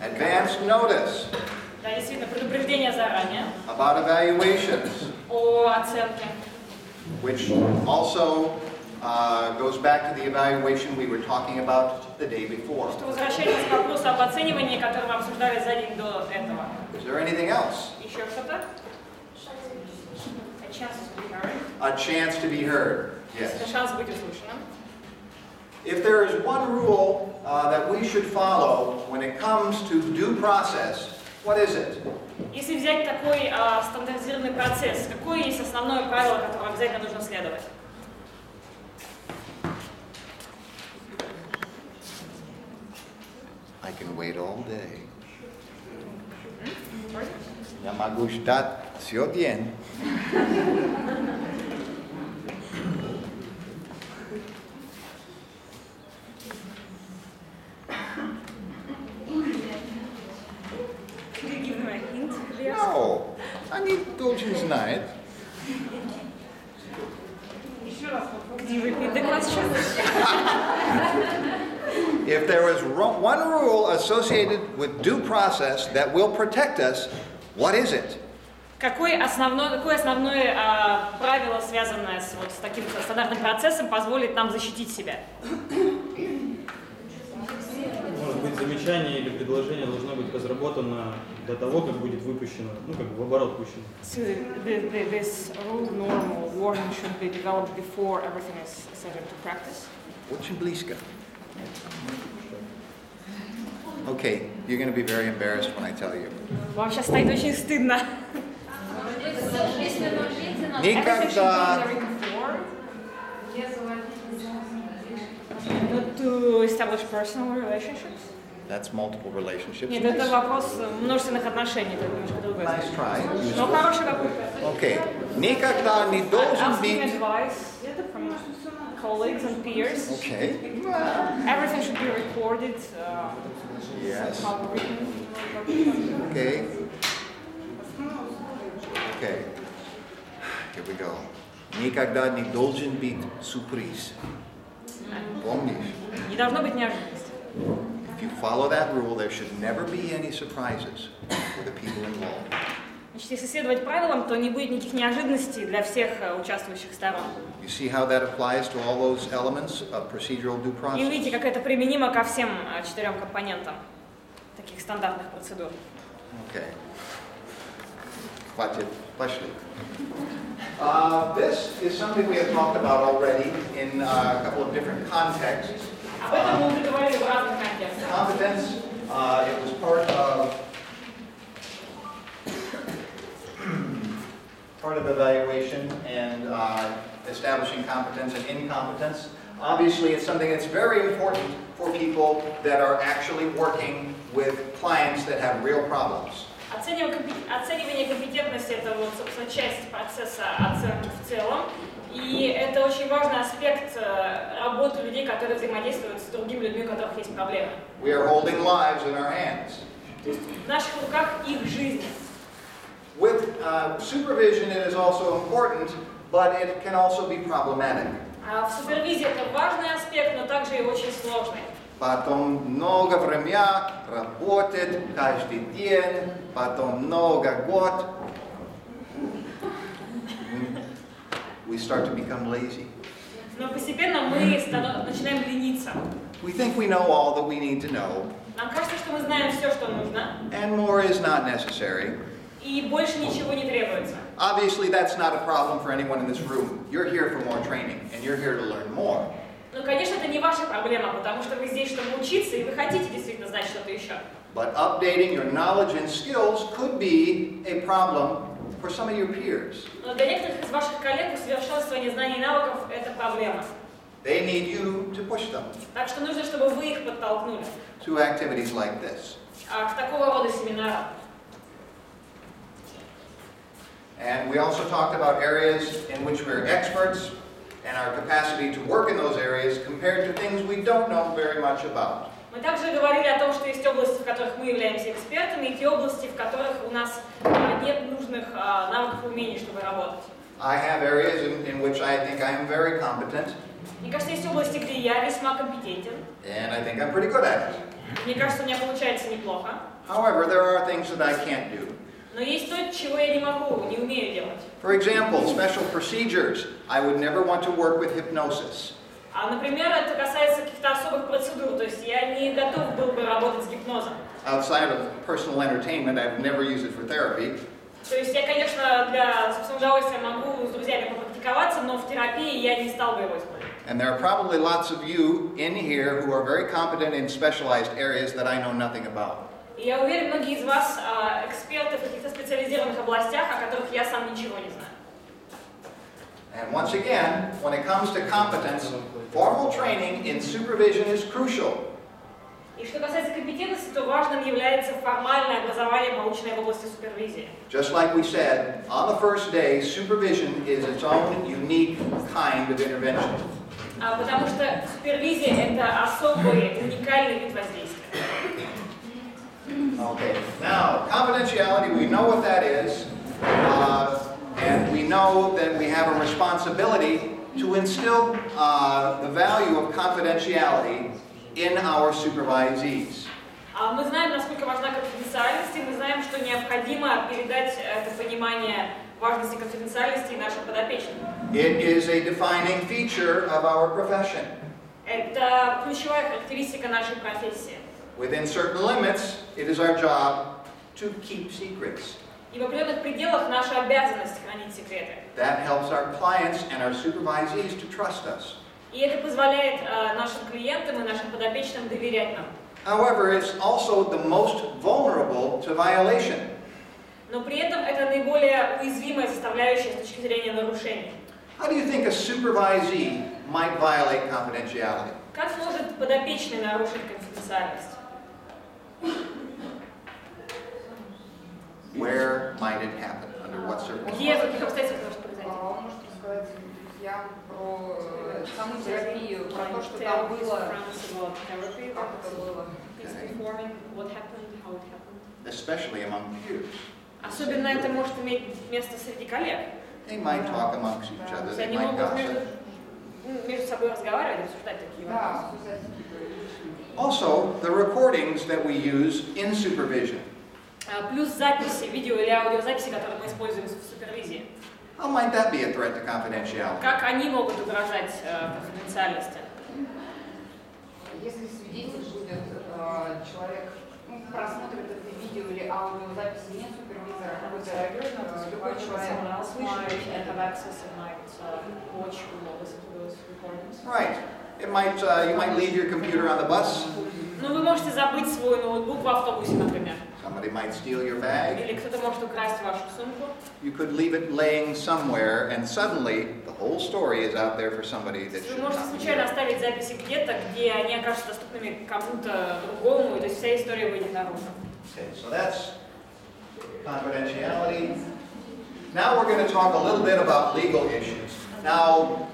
Advance notice. Да, действительно, предупреждение заранее. About evaluations. О оценке. Which also goes back to the evaluation we were talking about the day before. Что возвращается к вопросу об оценивании, который мы обсуждали за день до этого. Is there anything else? Еще что-то? A chance to be heard. A chance to be heard. Yes. Это шанс быть услышанным. If there is one rule that we should follow when it comes to due process, what is it? Если взять такой стандартизированный процесс, какое есть основное правило, которому обязательно нужно следовать? I can wait all day. Я могу ждать все день. No, они должны знать. Еще раз, repeat the question. If there is one rule associated with due process that will protect us, what is it? Какое основное правило, связанное с таким стандартным процессом, позволит нам защитить себя? Может быть, замечание или предложение должно быть разработано до того, как будет выпущено, в оборот пущено. So this rule, norm or warning should be developed before everything is set into practice. Очень близко. Okay, you're going to be very embarrassed when I tell you. Вам сейчас станет очень стыдно. Никогда Not to establish personal relationships. That's multiple relationships. Нет, это вопрос множественных отношений, это немножко другое. Nice try. Но хороший какой-то. Okay. Никогда не должен Asking быть. advice from colleagues and peers. Okay. Everything should be recorded. Yes. How written. Okay. Okay. Here we go. Никогда не должен быть сюрприз. Помнишь? Не должно быть неожиданности. If you follow that rule, there should never be any surprises for the people involved. Значит, если следовать правилам, то не будет никаких неожиданностей для всех участвующих сторон. You see how that applies to all those elements of procedural due И process? видите, как это применимо ко всем 4 компонентам таких стандартных процедур. Okay. Хватит. Пошли. This is something we have talked about already in a couple of different contexts. Об этом мы уже говорили в разных контекстах. Competence, it was part of evaluation and establishing competence and incompetence. Obviously, it's something that's very important for people that are actually working with clients that have real problems. Оценивание компетентности – это, собственно, часть процесса оценки в целом. И это очень важный аспект работы людей, которые взаимодействуют с другими людьми, у которых есть проблемы. We are holding lives in our hands. То есть в наших руках их жизнь. With supervision, it is also important, but it can also be problematic. В супервизии это важный аспект, но также и очень сложный. Потом много времени работать каждый день, потом много год. We start to become lazy. Но постепенно мы начинаем лениться. We think we know all that we need to know, Нам кажется, что мы знаем все, что нужно, and more is not necessary. и больше ничего не требуется. Obviously, that's not a problem for anyone in this room. You're here for more training, and you're here to learn more. Но, конечно, это не ваша проблема, потому что вы здесь, чтобы учиться, и вы хотите действительно знать что-то еще. But updating your knowledge and skills could be a problem for some of your peers. Но для некоторых из ваших коллег усовершенствование знаний и навыков – это проблема. They need you to push them Так что нужно, чтобы вы их подтолкнули to activities like this. к такого рода семинарам. And we also talked about areas in which we're experts and our capacity to work in those areas compared to things we don't know very much about. Мы также говорили о том, что есть области, в которых мы являемся экспертами, и те области, в которых у нас нет нужных навыков и умений, чтобы работать. I have areas in which I think I am very competent, Мне кажется, есть области, где я весьма компетентен. and I think I'm pretty good at it. Мне кажется, у меня получается неплохо. However, there are things that I can't do. Но есть то, чего я не могу, не умею делать. For example, special procedures. I would never want to work with hypnosis. Например, это касается каких-то особых процедур, то есть я не готов был бы работать с гипнозом. Outside of personal entertainment, I've never used it for therapy. То есть я, конечно, для собственного удовольствия могу с друзьями попрактиковаться, но в терапии я не стал бы его использовать. And there are probably lots of you in here who are very competent in specialized areas that I know nothing about. И я уверен, многие из вас эксперты в каких-то специализированных областях, о которых я сам ничего не знаю. And once again, when it comes to competence, formal training in supervision is crucial. И что касается компетентности, то важным является формальное образование, полученное в области супервизии. Just like we said, on the first day, supervision is its own unique kind of intervention. Потому что супервизия – это особый, уникальный вид воздействия. Okay, now, confidentiality, we know what that is, and we know that we have a responsibility to instill the value of confidentiality in our supervisees. Мы знаем, насколько важна конфиденциальность, и мы знаем, что необходимо передать это понимание важности конфиденциальности нашим подопечным. It is a defining feature of our profession. Это ключевая характеристика нашей профессии. Within certain limits, it is our job to keep secrets. И в определенных пределах наша обязанность хранить секреты. That helps our clients and our supervisees to trust us. И это позволяет нашим клиентам и нашим подопечным доверять нам. However, it's also the most vulnerable to violation. Но при этом это наиболее уязвимая составляющая с точки зрения нарушений. How do you think a supervisee might violate confidentiality? Как может подопечный нарушить конфиденциальность? Where might it happen? Under what Где, в circumstances? каких обстоятельствах может произойти? Он может рассказать друзьям про саму терапию, про то, что там было, как это было. Especially among peers. Особенно это может иметь место среди коллег. They might talk amongst each other, То есть they они might могут gossip. между собой разговаривать, обсуждать такие вопросы. Да, обсуждать лишние. Also, the recordings that we use in supervision. Плюс записи, видео или аудиозаписи, которые мы используем в супервизии. How might that be a threat to confidentiality? Как они могут угрожать конфиденциальности? Если свидетель будет человек, просмотрит это видео или аудиозапись не супервизора, а какой-то любой человек слышит, Right. It might, you might leave your computer on the bus. Ну, вы можете забыть свой ноутбук в автобусе, например. Somebody might steal your bag. Или кто-то может украсть вашу сумку. You could leave it laying somewhere, and suddenly the whole story is out there for somebody that Вы should можете not be случайно there. оставить записи где-то, где они окажутся доступными кому-то другому, и то есть вся история выйдет наружу. Okay, so that's confidentiality. Now we're going to talk a little bit about legal issues. Now,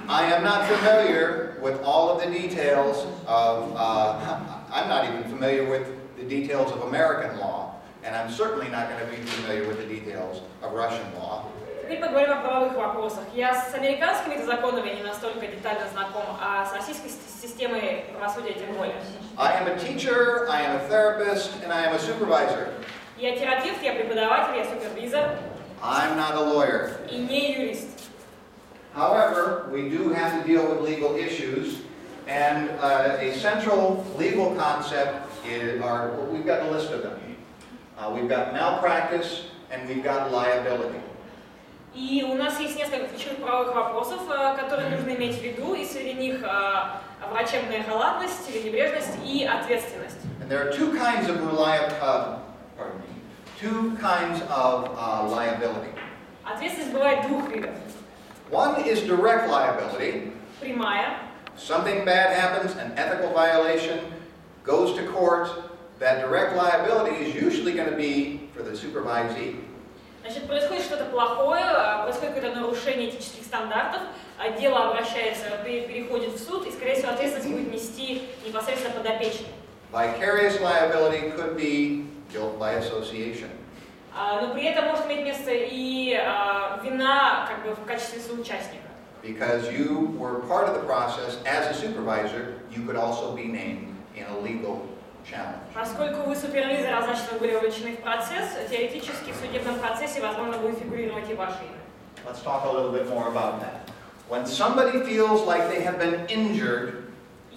I am not familiar with all of the details of, I'm not even familiar with the details of American law, and I'm certainly not going to be familiar with the details of Russian law. Теперь поговорим о правовых вопросах. Я с американскими законами не настолько детально знаком, а с российской системой правосудия тем более. I am a teacher, I am a therapist, and I am a supervisor. Я терапевт, я преподаватель, я супервизор I'm not a lawyer. и не юрист. However, we do have to deal with legal issues, and a central legal concept is, we've got a list of them. We've got malpractice, and we've got liability. И у нас есть несколько ключевых правовых вопросов, которые нужно иметь в виду, и среди них врачебная халатность, или небрежность и ответственность. And there are two kinds of liability. Ответственность бывает двух видов. One is direct liability. Прямая. Something bad happens, an ethical violation, goes to court. That direct liability is usually going to be for the supervisee. Значит, происходит что-то плохое, происходит какое-то нарушение этических стандартов, дело обращается, переходит в суд, и, скорее всего, ответственность будет нести непосредственно подопечный. Vicarious liability could be guilt by association. Но при этом может иметь место и вина как бы в качестве соучастника. because you were part of the process as a supervisor, you could also be named in a legal challenge. Поскольку вы супервизор, а значит вы были вовлечены в процесс, теоретически в судебном процессе, возможно, будет фигурировать и ваше имя. Let's talk a little bit more about that. When somebody feels like they have been injured,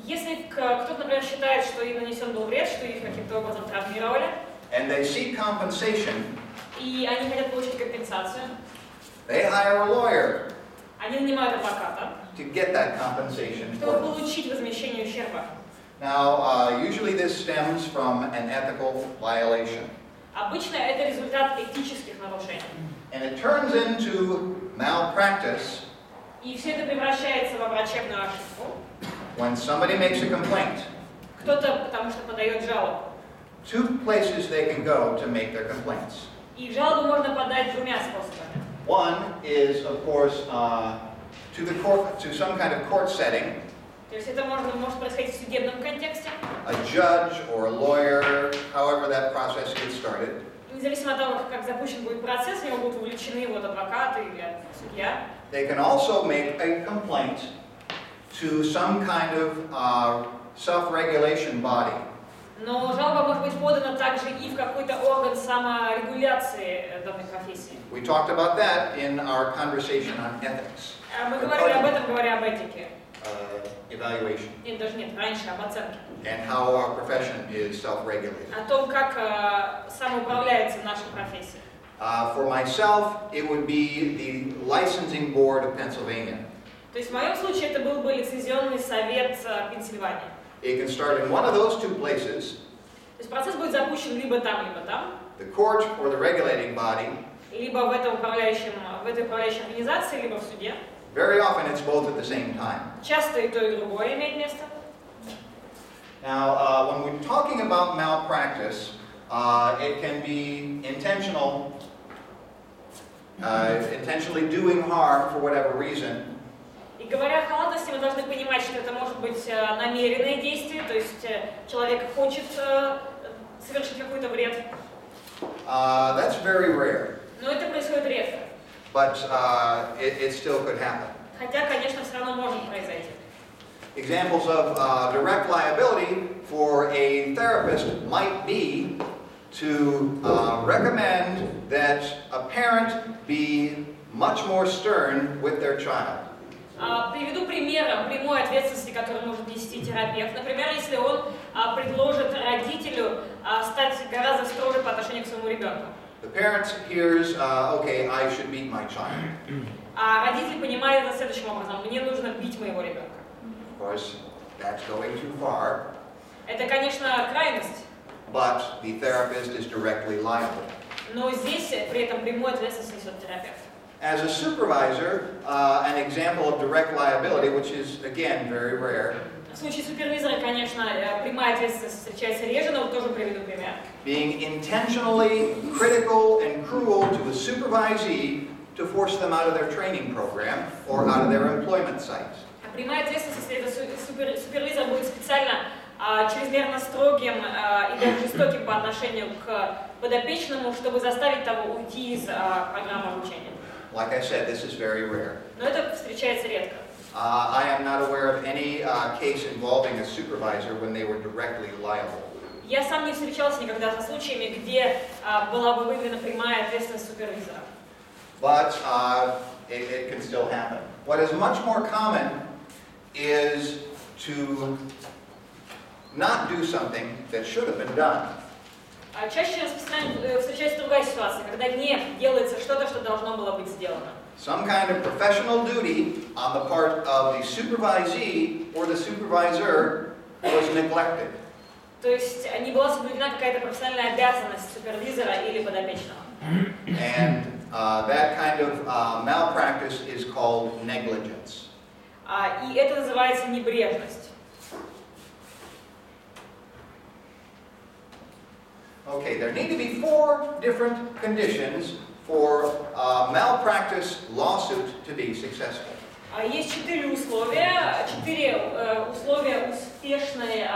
Если кто-то, например, считает, что им нанесен был вред, что их каким-то образом травмировали, and they seek compensation, и они хотят получить компенсацию, they hire a lawyer они нанимают адвоката, to get that compensation. чтобы получить возмещение ущерба. Now, usually this stems from an ethical violation, Обычно это результат этических нарушений. and it turns into malpractice И все это превращается во врачебную ошибку. when somebody makes a complaint. Кто-то потому что подает жалобу. Two places they can go to make their complaints. И жалобу можно подать двумя способами. One is, of course, to the court, to some kind of court setting, То есть это может происходить в судебном контексте, a judge or a lawyer, however that process gets started. независимо от того, как запущен будет процесс, в него будут вовлечены вот адвокаты или судья. They can also make a complaint to some kind of self-regulation body. Но жалоба может быть подана также и в какой-то орган саморегуляции данной профессии. We talked about that in our conversation on ethics. Мы говорили об этом, говоря об этике. Evaluation, Нет, даже нет, раньше об оценке. and how our profession is self-regulated. О том, как самоуправляется наша профессия. For myself, it would be the Licensing Board of Pennsylvania. То есть в моем случае это был бы лицензионный совет Пенсильвании. It can start in one of those two places, То есть процесс будет запущен либо там, the court or the regulating body. либо в этой управляющей организации, либо в суде. Very often it's both at the same time. Часто и то, и другое имеет место. Now, when we're talking about malpractice, it can be intentional, intentionally doing harm for whatever reason. И говоря о халатности, мы должны понимать, что это может быть намеренное действие, то есть человек хочет совершить какой-то вред. That's very rare, Но это происходит редко. but it still could happen. Хотя, конечно, все равно может произойти. Examples of direct liability for a therapist might be to recommend that a parent be much more stern with their child. Приведу пример прямой ответственности, которую может нести терапевт. Например, если он предложит родителю стать гораздо строже по отношению к своему ребенку. The parent hears, okay, I should beat my child. А родитель понимает это следующим образом: мне нужно бить моего ребенка. Of course, that's going too far, Это, конечно, крайность, but the therapist is directly liable. но здесь при этом прямую ответственность несет терапевт. As a supervisor, an example of direct liability, which is, again, very rare, В случае супервизора, конечно, прямая ответственность встречается реже, но вот тоже приведу пример. being intentionally critical and cruel to a supervisee to force them out of their training program or out of their employment site. Прямая ответственность, если это супервизор будет специально чрезмерно строгим и даже жестоким по отношению к подопечному, чтобы заставить того уйти из программы обучения. Like I said, this is very rare. Но это встречается редко. I am not aware of any case involving a supervisor when they were directly liable. Я сам не встречался никогда со случаями, где была бы выявлена прямая ответственность супервизора. But it can still happen. What is much more common is to not do something that should have been done. Чаще встречается другая ситуация, когда не делается что-то, что должно было быть сделано. Some kind of professional duty on the part of the supervisee or the supervisor was neglected. То есть не была соблюдена какая-то профессиональная обязанность супервизора или подопечного. And that kind of malpractice is called negligence. И это называется небрежность. Okay, there need to be 4 different conditions for a malpractice lawsuit to be successful. Есть 4 условия успешной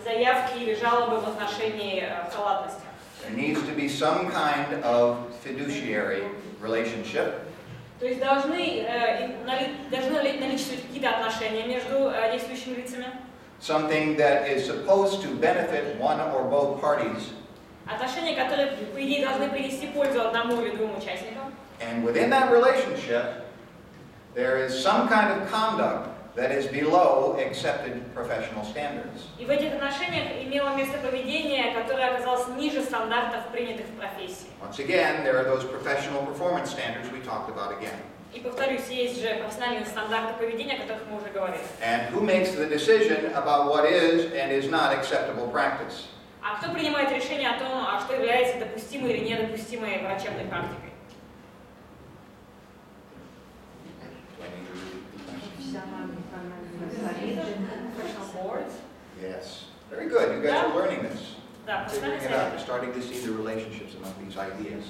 заявки или жалобы в отношении халатности. There needs to be some kind of fiduciary relationship. То есть должны наличествовать какие-то отношения между действующими лицами. Something that is supposed to benefit one or both parties. Отношения, которые, по идее, должны принести пользу одному или двум участникам. And within that relationship, there is some kind of conduct that is below accepted professional standards. И в этих отношениях имело место поведение, которое оказалось ниже стандартов, принятых в профессии. Once again, there are those professional performance standards we talked about again. И повторюсь, есть же профессиональные стандарты поведения, о которых мы уже говорили. And who makes the decision about what is and is not acceptable practice? А кто принимает решение о том, что является допустимой или недопустимой врачебной практикой? Yes. Very good. You guys are learning this. Да, Figuring it out. You're starting to see the relationships among these ideas.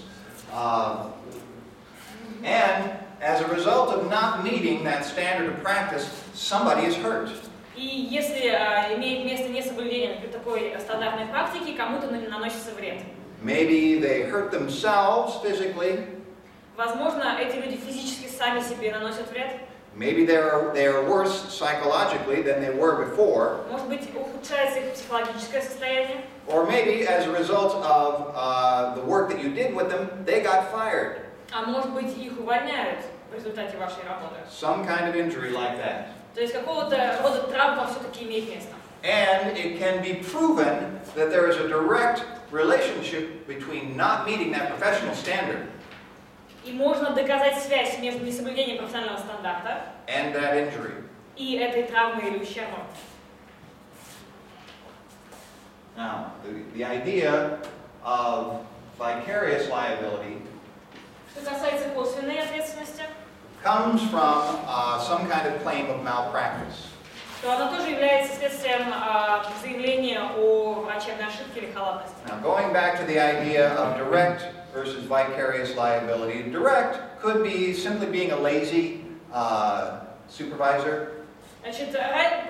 And as a result of not meeting that standard of practice, somebody is hurt. И если имеет место несоблюдение такой стандартной практики, кому-то наносится вред. Maybe they hurt themselves physically. Возможно, эти люди физически сами себе наносят вред. Maybe they are worse psychologically than they were before. Может быть, ухудшается их психологическое состояние. Or maybe as a result of the work that you did with them, they got fired. А может быть, их увольняют в результате вашей работы. Some kind of injury like that. То есть какого-то рода травма все-таки имеет место. And it can be proven that there is a direct relationship between not meeting that professional standard И можно доказать связь между несоблюдением профессионального стандарта and that injury. и этой травмой или ущербом. Now, the idea of vicarious liability Что касается косвенной ответственности, comes from some kind of claim of malpractice. то она тоже является следствием заявления о врачебной ошибке или халатности. Now, going back to the idea of direct versus vicarious liability, direct could be simply being a lazy supervisor. Значит,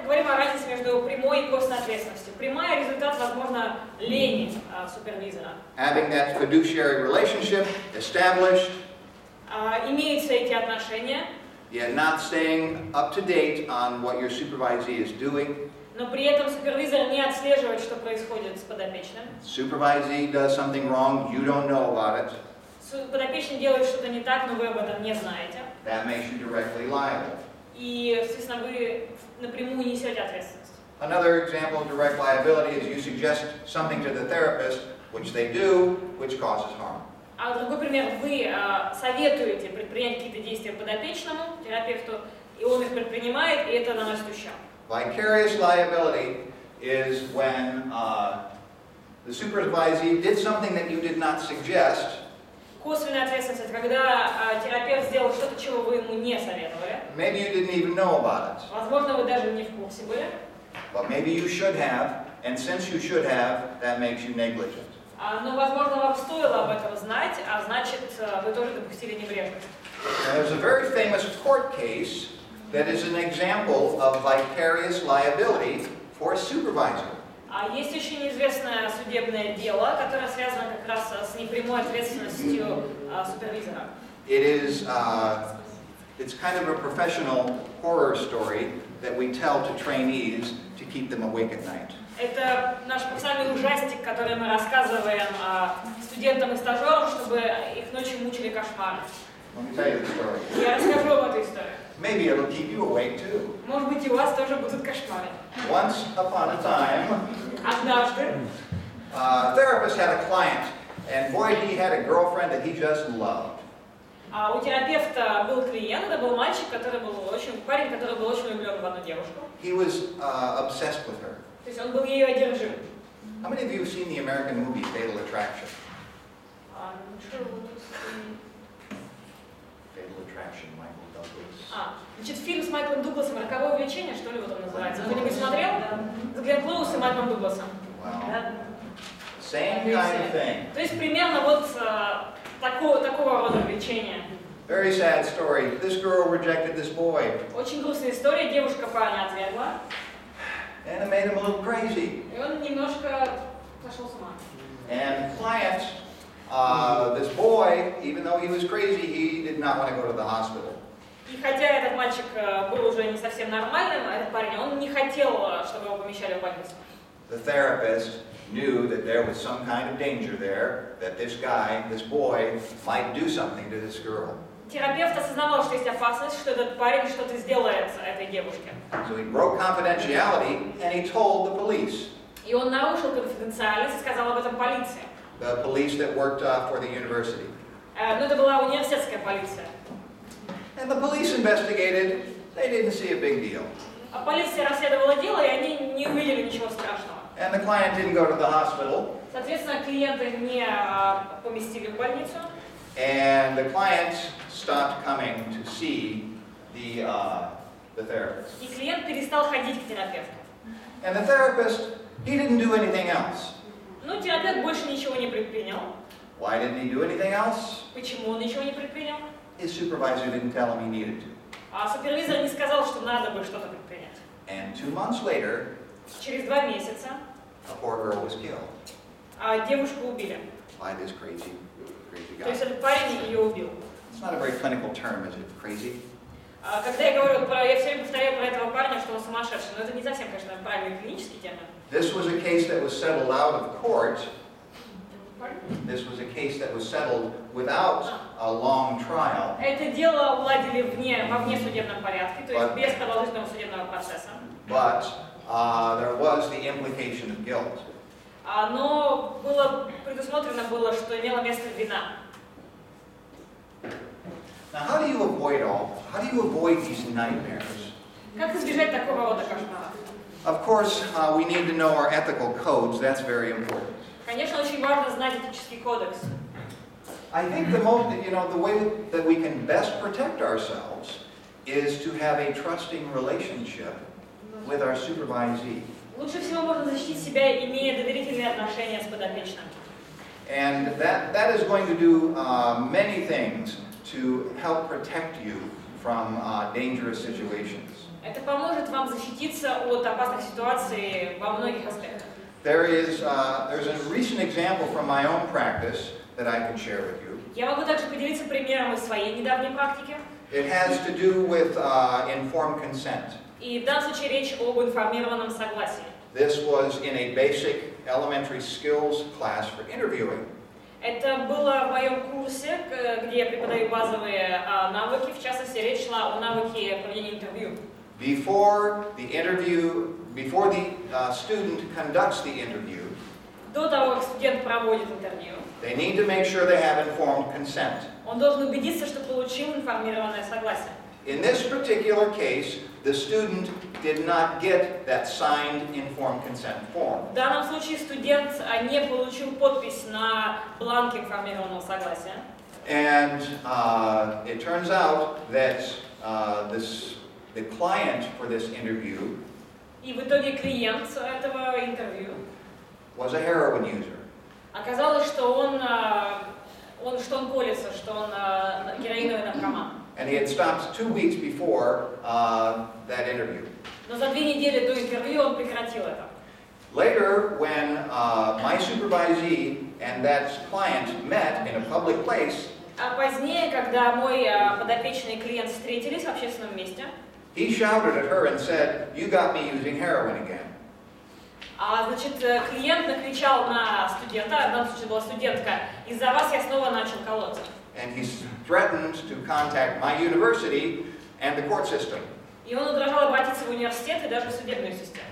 говорим о разнице между прямой и косвенной ответственностью. Прямая результат, возможно, лени супервизора. Having that fiduciary relationship established, Имеются эти отношения, yet not staying up to date on what your supervisee is doing. но при этом супервизор не отслеживает, что происходит с подопечным. Supervisee does something wrong, you don't know about it. Подопечный делает что-то не так, но вы об этом не знаете. That makes you directly liable. И, естественно, вы напрямую несете ответственность. Another example of direct liability is you suggest something to the therapist, which they do, which causes harm. А другой пример, вы советуете предпринять какие-то действия подопечному, терапевту, и он их предпринимает, и это наносит ущерб. Vicarious liability is when the supervisee did something that you did not suggest. Косвенная ответственность, это когда терапевт сделал что-то, чего вы ему не советовали. Maybe you didn't even know about it, Возможно, вы даже не в курсе были. but maybe you should have, and since you should have, that makes you negligent. Но, возможно, вам стоило об этом знать, а значит, вы тоже допустили небрежность. Now, there's a very famous court case that is an example of vicarious liability for a supervisor. Есть очень известное судебное дело, которое связано как раз с непрямой ответственностью супервизора. It's kind of a professional horror story that we tell to trainees to keep them awake at night. Это наш профессиональный ужастик, который мы рассказываем студентам и стажерам, чтобы их ночью мучили кошмары. Let me tell you the story. Я расскажу вам эту историю. Maybe it'll keep you awake too. Может быть, и у вас тоже будут кошмары. Once upon a time, Однажды a therapist had a client, and boy, he had a girlfriend that he just loved. у терапевта был клиент, это был мальчик, парень, который был очень влюблен в одну девушку. He was obsessed with her. То есть он был ею одержим. How many of you have seen the American movie Fatal Attraction? Fatal Attraction, Michael Douglas. Значит, фильм с Майклом Дугласом «Роковое влечение», что ли, вот он называется. Кто-нибудь смотрел? С Гленн Клоуз и Майклом Дугласом. Wow. Same kind of thing. То есть примерно вот такого рода влечение. Very sad story. This girl rejected this boy, Очень грустная история. Девушка парня отвергла, and it made him a little crazy. и он немножко сошел с ума. And client this boy, even though he was crazy, he did not want to go to the hospital. И хотя этот мальчик был уже не совсем нормальным, этот парень, он не хотел, чтобы его помещали в больницу. The therapist knew that there was some kind of danger there, that this guy, this boy, might do something to this girl. Терапевт осознавал, что есть опасность, что этот парень что-то сделает этой девушке. So he broke confidentiality and he told the police. И он нарушил конфиденциальность и сказал об этом полиции. The police that worked for the university. Но это была университетская полиция. And the police investigated. They didn't see a big deal. А полиция расследовала дело, и они не увидели ничего страшного. And the client didn't go to the hospital. Соответственно, клиента не поместили в больницу. And the client stopped coming to see the therapist. И клиент перестал ходить к терапевту. And the therapist, he didn't do anything else. Ну, терапевт больше ничего не предпринял. Why didn't he do anything else? Почему он ничего не предпринял? His supervisor didn't tell him he needed to. А супервизор не сказал, что надо бы что-то предпринять. And 2 months later, Через 2 месяца a poor girl was killed девушку убили. by this crazy То есть guy. этот парень ее убил. It's not a very clinical term, is it? Crazy? Когда я говорю я все время повторяю про этого парня, что он сумасшедший, но это не совсем, конечно, правильный клинический термин. This was a case that was settled out of court. This was a case that was settled without a long trial. Это дело уладили во внесудебном порядке, то есть без продолжительного судебного процесса. But there was the implication of guilt. Но предусмотрено было, что имело место вина. Now, how do you avoid these nightmares? Как избежать такого рода кошмаров? Of course, we need to know our ethical codes. That's very important. Конечно, очень важно знать этический кодекс. I think the way that we can best protect ourselves is to have a trusting relationship with our supervisee. Лучше всего можно защитить себя, имея доверительные отношения с подопечным. And that is going to do many things to help protect you from dangerous situations. Это поможет вам защититься от опасных ситуаций во многих аспектах. There's a recent example from my own practice that I can share with you. Я могу также поделиться примером из своей недавней практики. It has to do with informed consent. И в данном случае речь об информированном согласии. This was in a basic elementary skills class for interviewing. Это было в моем курсе, где я преподаю базовые навыки, в частности, речь шла о навыке проведения интервью. Before the student conducts the interview, До того, как студент проводит интервью, they need to make sure they have informed consent. он должен убедиться, что получил информированное согласие. In this particular case, the student did not get that signed informed consent form. В данном случае студент не получил подпись на бланке информированного согласия. And it turns out that the client for this interview И в итоге клиент этого интервью was a heroin user. оказалось, что он колется, что он героиновый наркоман. And he had stopped 2 weeks before that interview. Но за 2 недели до интервью он прекратил это. Later, when my supervisee and that client met in a public place, А позднее, когда мой подопечный и клиент встретились в общественном месте, he shouted at her and said, "You got me using heroin again." значит, клиент накричал на студента, в данном случае была студентка, из-за вас я снова начал колоться. And he threatened to contact my university and the court system. И он угрожал обратиться в университет и даже в судебную систему.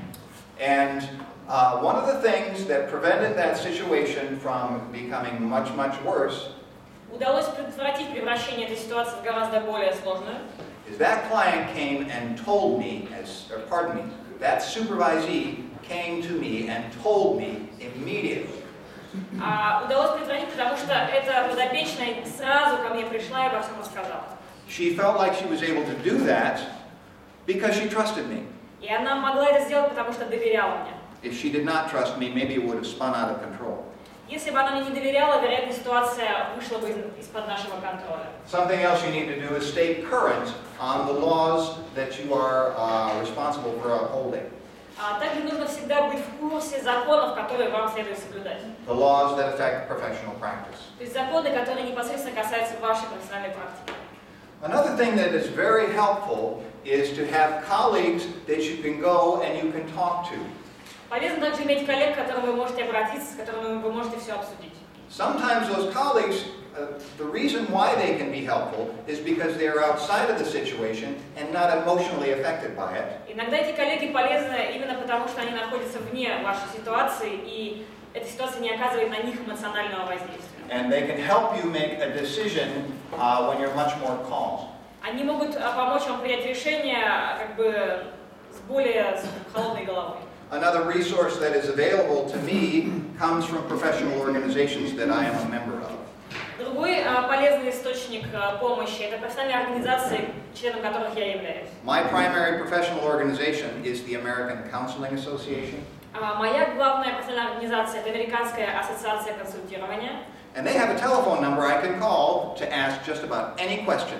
And one of the things that prevented that situation from becoming much, much worse Удалось предотвратить превращение этой ситуации в гораздо более сложную. is that client came and told me, that supervisee came to me and told me immediately. Удалось предотвратить, потому что эта подопечная сразу ко мне пришла и обо всем рассказала. She felt like she was able to do that because she trusted me. И она могла это сделать, потому что доверяла мне. If she did not trust me, maybe it would have spun out of control. Если бы она мне не доверяла, вероятно, ситуация вышла бы из-под нашего контроля. Something else you need to do is stay current on the laws that you are responsible for upholding. Также нужно всегда быть в курсе законов, которые вам следует соблюдать. the laws that affect professional practice. То есть законы, которые непосредственно касаются вашей профессиональной практики. Another thing that is very helpful is to have colleagues that you can go and you can talk to. Полезно также иметь коллег, к которым вы можете обратиться, с которыми вы можете все обсудить. Sometimes those colleagues, the reason why they can be helpful is because they are outside of the situation and not emotionally affected by it. Иногда эти коллеги полезны именно потому, что они находятся вне вашей ситуации, и эта ситуация не оказывает на них эмоционального воздействия. And they can help you make a decision when you're much more calm. Они могут помочь вам принять решение как бы с более холодной головой. Another resource that is available to me comes from professional organizations that I am a member of. Другой полезный источник помощи – это профессиональные организации, членом которых я являюсь. My primary professional organization is the American Counseling Association. Моя главная профессиональная организация – это Американская ассоциация консультирования. And they have a telephone number I can call to ask just about any question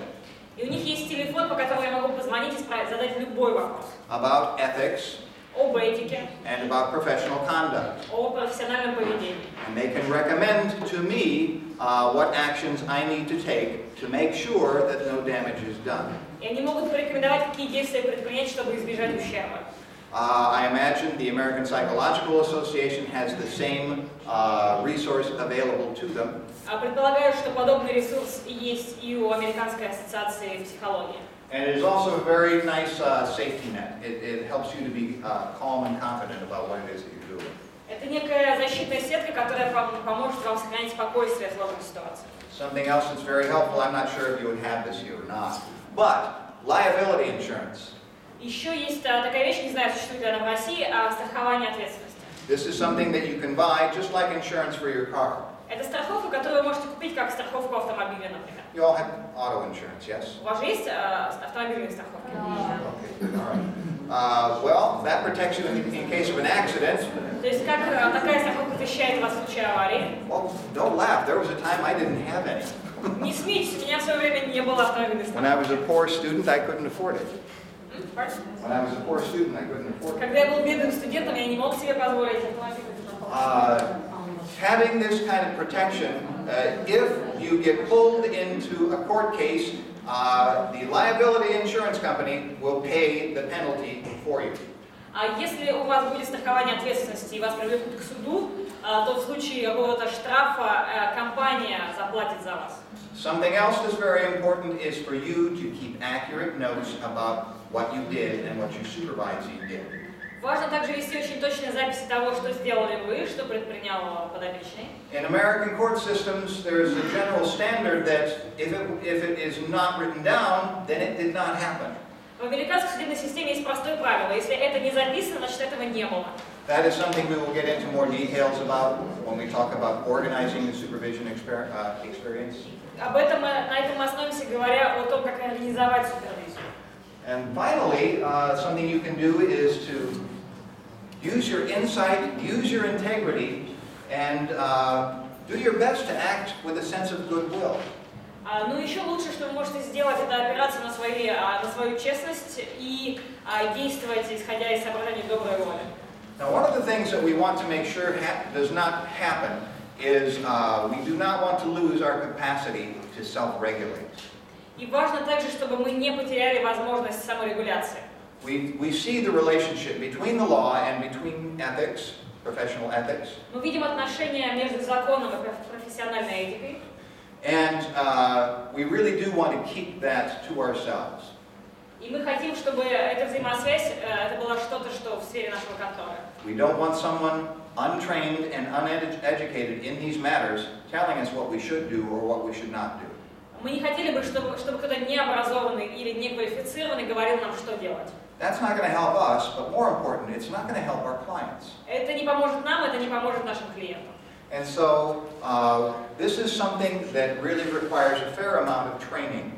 И у них есть телефон, по которому я могу позвонить и задать любой вопрос. about ethics Об этике, and about professional conduct. о профессиональном поведении. And they can recommend to me what actions I need to take to make sure that no damage is done. И они могут порекомендовать, какие действия предпринять, чтобы избежать ущерба. I imagine the American Psychological Association has the same resource available to them. Предполагаю, что подобный ресурс есть и у Американской ассоциации психологии. And it is also a very nice safety net. It helps you to be calm and confident about what it is that you're doing. Это некая защитная сетка, которая поможет вам сохранить спокойствие в сложной ситуации. Something else that's very helpful, I'm not sure if you would have this here or not, but liability insurance. Еще есть такая вещь, не знаю, существует ли она в России, страхование ответственности. This is something that you can buy just like insurance for your car. Это страховка, которую вы можете купить как страховку автомобиля, например. You all have auto insurance, yes? У вас же есть автомобильные страховки? Okay, all right. Well, that protects you in case of an accident. То есть как такая страховка защищает вас в случае аварии? Well, don't laugh. There was a time I didn't have any. Не смейтесь, у меня в свое время не было автомобильной When I was страховки. a poor student, I couldn't afford it. Pardon? When I was a poor student, I couldn't afford it. Когда я был бедным студентом, я не мог себе позволить автомобильную страховку. Having this kind of protection, if you get pulled into a court case, the liability insurance company will pay the penalty for you. А если у вас будет страхование ответственности и вас привлекут к суду, то в случае какого-то штрафа компания заплатит за вас. Something else that's very important is for you to keep accurate notes about what you did and what your supervisor did. Важно также вести очень точные записи того, что сделали вы, что предпринял подопечный. In American court systems, there is a general standard that if it is not written down, then it did not happen. В американской судебной системе есть простое правило: если это не записано, значит этого не было. That is something we will get into more details about when we talk about organizing the supervision experience. Об этом на этом мы остановимся, говоря о том, как организовать супервизию. And finally, something you can do is to use your insight, use your integrity, and do your best to act with a sense of goodwill. Ну еще лучше, что вы можете сделать, это опираться на свою честность и действовать, исходя из соображений доброй воли. Now, one of the things that we want to make sure does not happen is we do not want to lose our capacity to self-regulate. И важно также, чтобы мы не потеряли возможность саморегуляции. We see the relationship between the law and between ethics, professional ethics. Мы видим отношения между законом и профессиональной этикой. And we really do want to keep that to ourselves. И мы хотим, чтобы эта взаимосвязь, это было что-то, что в сфере нашего контроля. We don't want someone untrained and uneducated in these matters telling us what we should do or what we should not do. Мы не хотели бы, чтобы кто-то необразованный или неквалифицированный говорил нам, что делать. That's not going to help us, but more important, it's not going to help our clients. Это не поможет нам, это не поможет нашим клиентам. And so this is something that really requires a fair amount of training.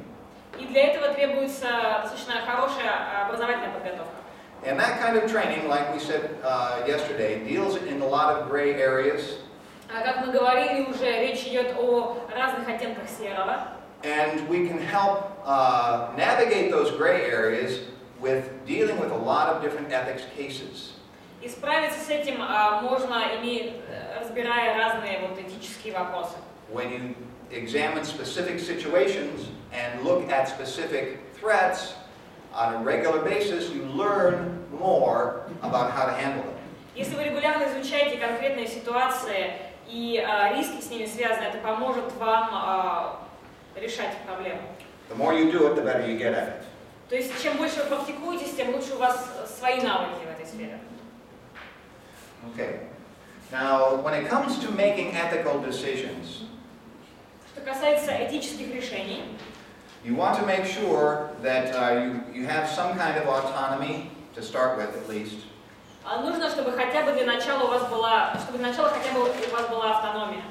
И для этого требуется достаточно хорошая образовательная подготовка. And that kind of training, like we said yesterday, deals in a lot of gray areas. Как мы говорили уже, речь идет о разных оттенках серого. And we can help navigate those gray areas with dealing with a lot of different ethics cases. И справиться с этим можно, разбирая разные вот этические вопросы. When you examine specific situations and look at specific threats on a regular basis, you learn more about how to handle them. Если вы регулярно изучаете конкретные ситуации и риски с ними связаны, это поможет вам решать проблему. The more you do it, the better you get at it. То есть, чем больше вы практикуетесь, тем лучше у вас свои навыки в этой сфере. Okay. Now, when it comes to making ethical decisions, Что касается этических решений, you want to make sure that you have some kind of autonomy to start with, at least. нужно, чтобы хотя бы для начала у вас была, автономия.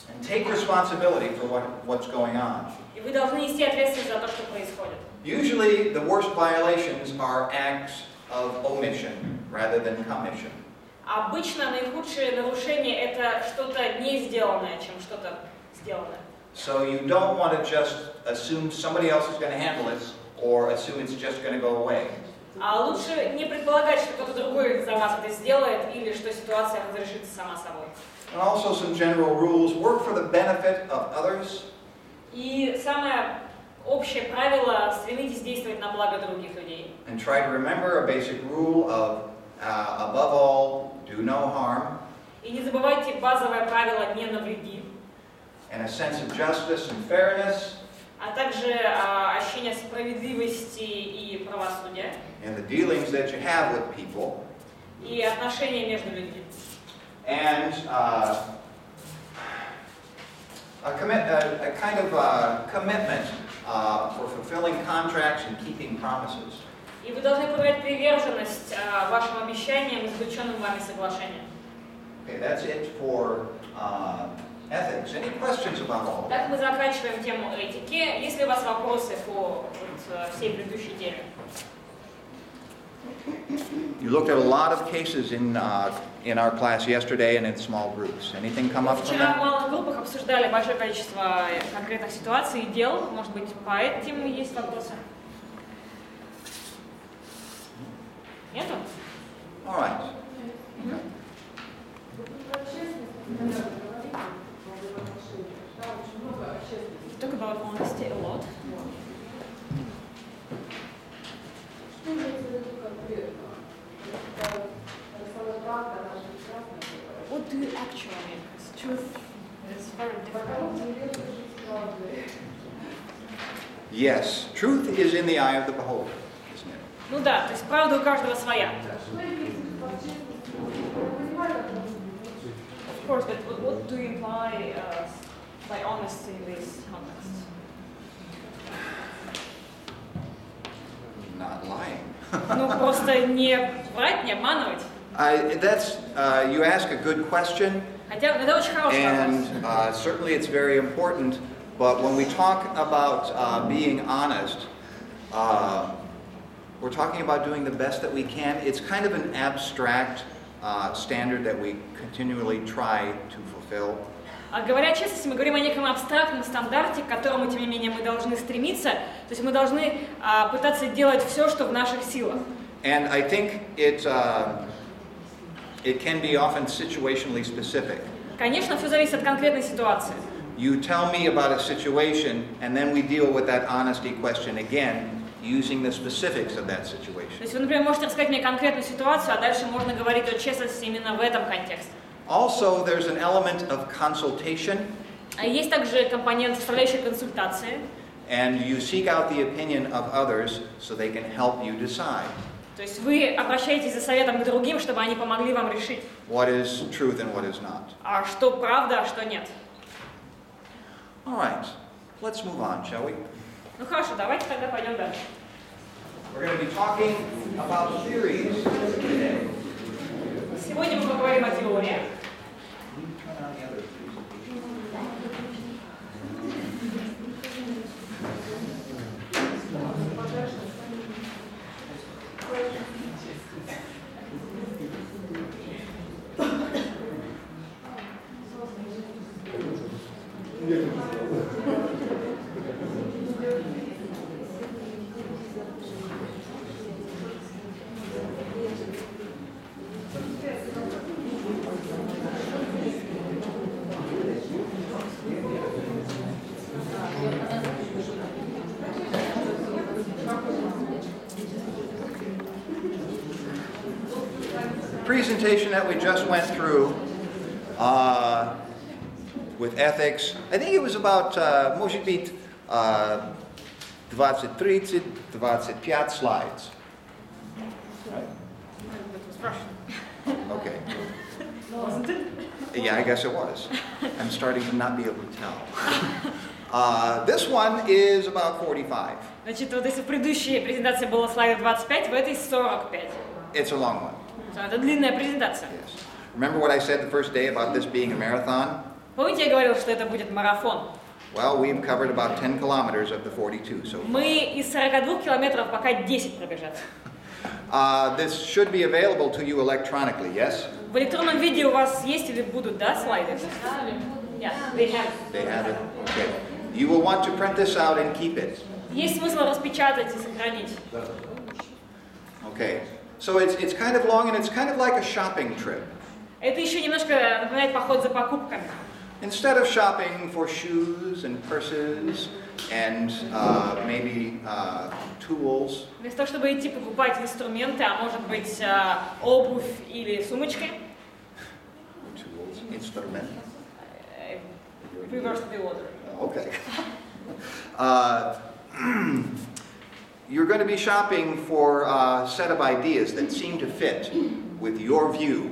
And take responsibility for what's going on. И вы должны нести ответственность за то, что происходит. Usually, the worst violations are acts of omission rather than commission. Обычно наихудшие нарушения это что-то не сделанное, чем что-то сделанное. So you don't want to just assume somebody else is going to handle it or assume it's just going to go away. Лучше не предполагать, что кто-то другой за вас это сделает или что ситуация разрешится сама собой. And also some general rules: work for the benefit of others. И самое общее правило: стремитесь действовать на благо других людей. And try to remember a basic rule of, above all, do no harm. И не забывайте базовое правило «не навреди». And a sense of justice and fairness. А также ощущение справедливости и правосудия. In the dealings that you have with people. И отношения между людьми. And a kind of commitment for fulfilling contracts and keeping promises. И вы должны проявлять приверженность вашим обещаниям и заключенным вами соглашениям. Okay, that's it for ethics. Any questions about all of that? Так мы заканчиваем тему этики. Есть ли у вас вопросы по всей предыдущей теме? You looked at a lot of cases in our class yesterday and in small groups. Anything come up from Вчера в that? малых группах обсуждали большое количество конкретных ситуаций и дел. Может быть, по этим есть вопросы? Нету? All right. Talk about honesty a lot. What do you actually mean? Because truth is very difficult. Yes, truth is in the eye of the beholder, isn't it? Ну да, то есть правда у каждого своя. Of course, but what do you imply by honesty in this context? Not lying. Ну просто не врать, не обманывать. You ask a good question, Хотя это очень хороший вопрос. and certainly it's very important. But when we talk about being honest, we're talking about doing the best that we can. It's kind of an abstract standard that we continually try to fulfill. Говоря честно, если мы говорим о неком абстрактном стандарте, к которому, тем не менее, мы должны стремиться, то есть мы должны пытаться делать все, что в наших силах. And I think it can be often situationally specific. Конечно, все зависит от конкретной ситуации. You tell me about a situation, and then we deal with that honesty question again, using the specifics of that То situation. есть вы, например, можете рассказать мне конкретную ситуацию, а дальше можно говорить о честности именно в этом контексте. Also, there's an element of consultation, Есть также компонент, составляющий консультации. and you seek out the opinion of others so they can help you decide То есть вы обращаетесь за советом к другим, чтобы они помогли вам решить, what is truth and what is not. что правда, а что нет. All right, let's move on, shall we? Ну хорошо, давайте тогда пойдем дальше. We're going to be talking about theories today. Сегодня мы поговорим о теориях. Turn on the other, please. presentation that we just went through with ethics, I think it was about, может быть, 20-25 slides. Right? It was Russian. Okay. Wasn't it? Yeah, I guess it was. I'm starting to not be able to tell. This one is about 45. Значит, вот если в предыдущей презентации было слайдов 25, в этой 45. It's a long one. Это длинная презентация. Yes. Remember what I said the first day about this being a marathon? Помните, я говорил, что это будет марафон? Well, we've covered about 10 kilometers of the 42 so far. Мы из 42 километров пока 10 пробежали. This should be available to you electronically, yes? В электронном виде у вас есть или будут, да, слайды? Yeah, they have. They have it? Okay. You will want to print this out and keep it. Есть смысл распечатать и сохранить. Okay. So it's kind of long and it's kind of like a shopping trip. Это еще немножко напоминает поход за покупками. Instead of shopping for shoes and purses and maybe tools, Вместо того, чтобы идти покупать инструменты, а может быть обувь или сумочки, tools, instrument. reverse the order. Okay. You're going to be shopping for a set of ideas that seem to fit with your view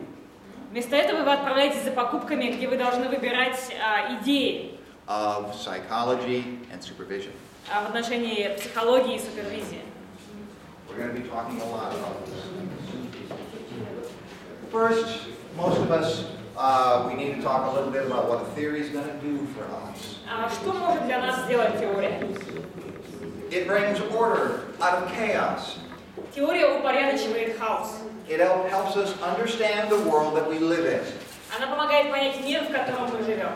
Вместо этого вы отправляетесь за покупками, где вы должны выбирать идеи of psychology and supervision. в отношении психологии и супервизии. We're going to be talking a lot about this. First, most of us, we need to talk a little bit about what a theory is going to do for us. Что может для нас сделать теория? It brings order out of chaos. Теория упорядочивает хаос. It helps us understand the world that we live in. Она помогает понять мир, в котором мы живем.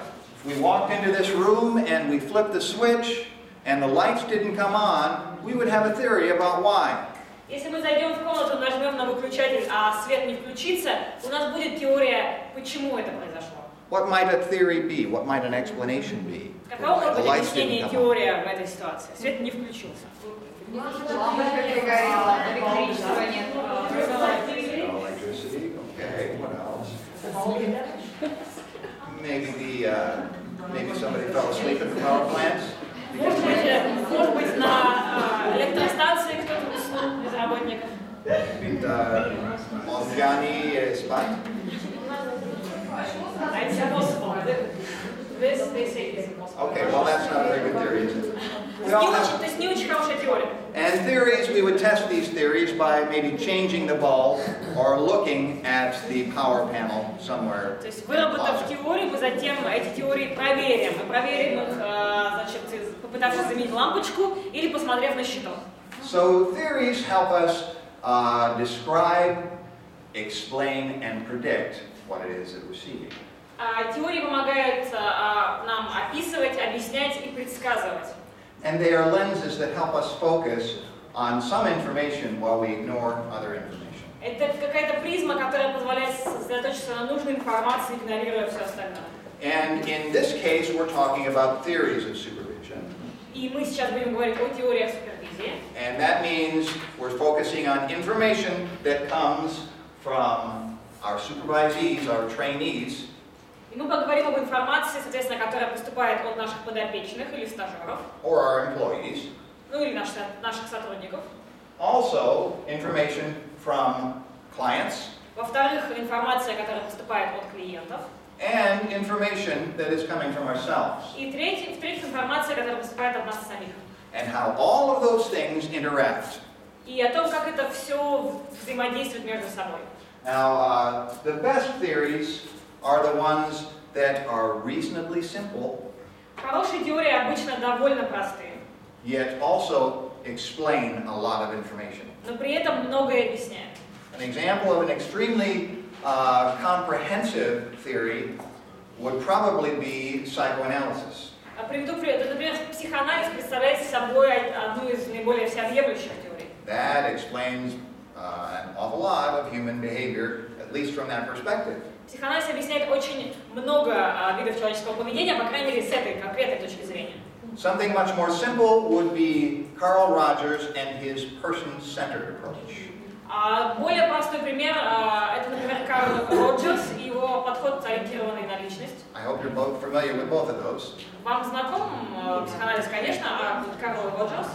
If we walked into this room and we flipped the switch and the lights didn't come on, we would have a theory about why. Если мы зайдем в комнату, нажмем на выключатель, а свет не включится, у нас будет теория, почему это произошло. What might a theory be? What might an explanation be? Каково может The быть lights объяснение didn't come on. теория в этой ситуации? Свет не включился. Лампочка перегорела, электричества нет. No electricity. Okay. What else? Maybe somebody fell asleep at the power plants. Может быть, на электростанции кто-то уснул из работников. Monjani spot. It's impossible. This, they say, is impossible. Okay, well that's not a very good theory, is it? We all have, То есть не очень хорошая теория. and theories, we would test these theories by maybe changing the bulb or looking at the power panel somewhere. То есть, выработав теорию, мы затем эти теории проверим. Мы проверим их, значит, попытавшись заменить лампочку или посмотрев на щиток. So theories help us describe, explain, and predict what it is that we're seeing. Теории помогают нам описывать, объяснять и предсказывать. And they are lenses that help us focus on some information while we ignore other information. Это какая-то призма, которая позволяет сосредоточиться на нужной информации, игнорируя все остальное. And in this case, we're talking about theories of supervision. И мы сейчас будем говорить о теориях супервизии. And that means we're focusing on information that comes from our supervisees, our trainees, И мы поговорим об информации, соответственно, которая поступает от наших подопечных или стажеров, or our employees. ну или наших сотрудников. Also, information from clients Во-вторых, информация, которая поступает от клиентов. and information that is coming from ourselves. И в-третьих, информация, которая поступает от нас самих. And how all of those things interact. И о том, как это все взаимодействует между собой. Now, the best theories are the ones that are reasonably simple, Хорошие теории обычно довольно простые, yet also explain a lot of information. но при этом многое объясняют. An example of an extremely comprehensive theory would probably be psychoanalysis. Приведу пример. Например, психоанализ представляет собой одну из наиболее всеобъемлющих теорий. That explains an awful lot of human behavior, at least from that perspective. Психоанализ объясняет очень много видов человеческого поведения, по крайней мере, с этой конкретной точки зрения. Something much more simple would be Carl Rogers and his person-centered approach. Более простой пример это, например, Карл Роджерс и его подход, ориентированный на личность. I hope you're both familiar with both of those. Вам знаком психоанализ, конечно, а Карл Роджерс?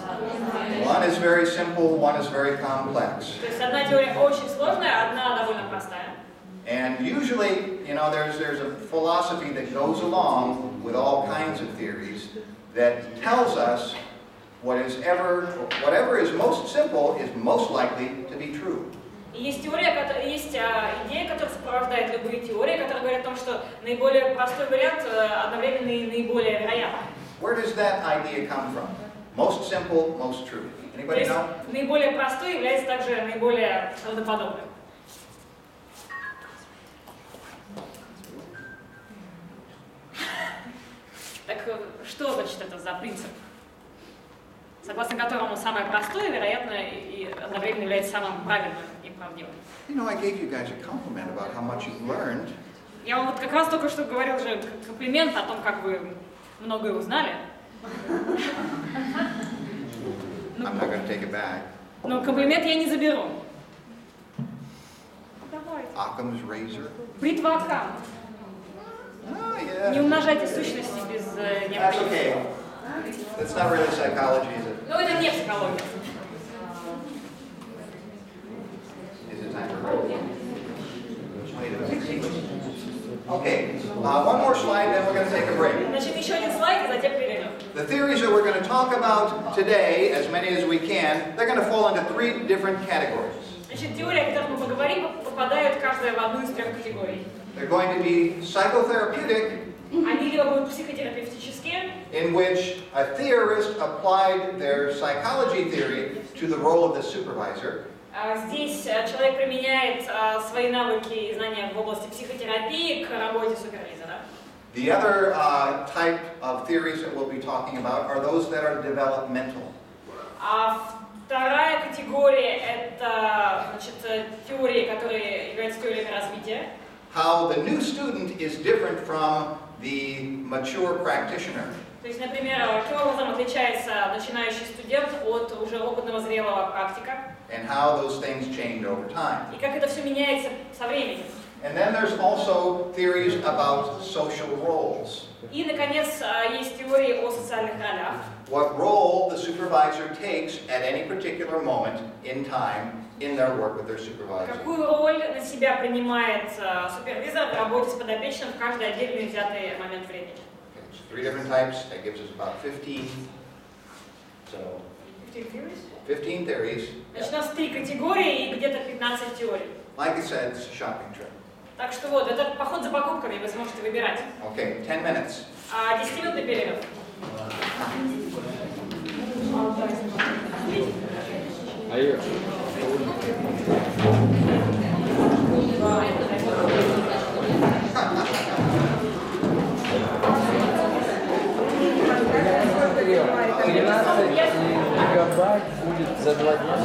One is very simple, one is very complex. То есть одна теория очень сложная, одна довольно простая. And usually, you know, there's a philosophy that goes along with all kinds of theories that tells us whatever is most simple is most likely to be true. И есть идея, которая сопровождает любые теории, которая говорит о том, что наиболее простой вариант одновременно и наиболее вероятный. Where does that idea come from? Most simple, most true. То Anybody есть know? наиболее простой является также наиболее правдоподобным. Так что значит это за принцип, согласно которому самое простое, вероятно, и одновременно является самым правильным и правдивым? You know, I gave you guys a compliment about how much you've learned. Я вам вот как раз только что говорил же комплимент о том, как вы многое узнали. I'm not going to take it back. Но комплимент я не заберу. Давайте. Occam's razor. Бритва Акама. Oh, yeah. Не умножайте сущности без That's необходимости. okay. That's not really psychology, is it? Но это не психология. Is it time for a break? Okay, one more slide, then we're going to take a break. Значит, еще один слайд, и затем перерыв. The theories that we're going to talk about today, as many as we can, they're going to fall into three different categories. Значит, теории, о которых мы поговорим, попадают каждая в одну из трех категорий. They're going to be psychotherapeutic, Они либо будут психотерапевтические, in which a theorist applied their psychology theory to the role of the supervisor. Здесь человек применяет свои навыки и знания в области психотерапии к работе супервизора. The other type of theories that we'll be talking about are those that are developmental. Вторая категория – это, значит, теории, которые являются теориями развития. How the new student is different from the mature practitioner. То есть, например, каким образом отличается начинающий студент от уже опытного зрелого практика, And how those things change over time. и как это все меняется со временем. And then there's also theories about social roles. И, наконец, есть теории о социальных ролях. What role the supervisor takes at any particular moment in time in their work with their supervisor. Какую роль на себя принимает супервизор в работе с подопечным в каждый отдельный взятый момент времени. Okay, so 3 different types, that gives us about 15. So 15 theories. Значит, у нас 3 категории и где-то 15 теорий. Like I said, it's a shopping trip. Так что вот, это поход за покупками, вы сможете выбирать. Okay, 10 minutes. 10-минутный перерыв. Гигабайт будет за 2 дня.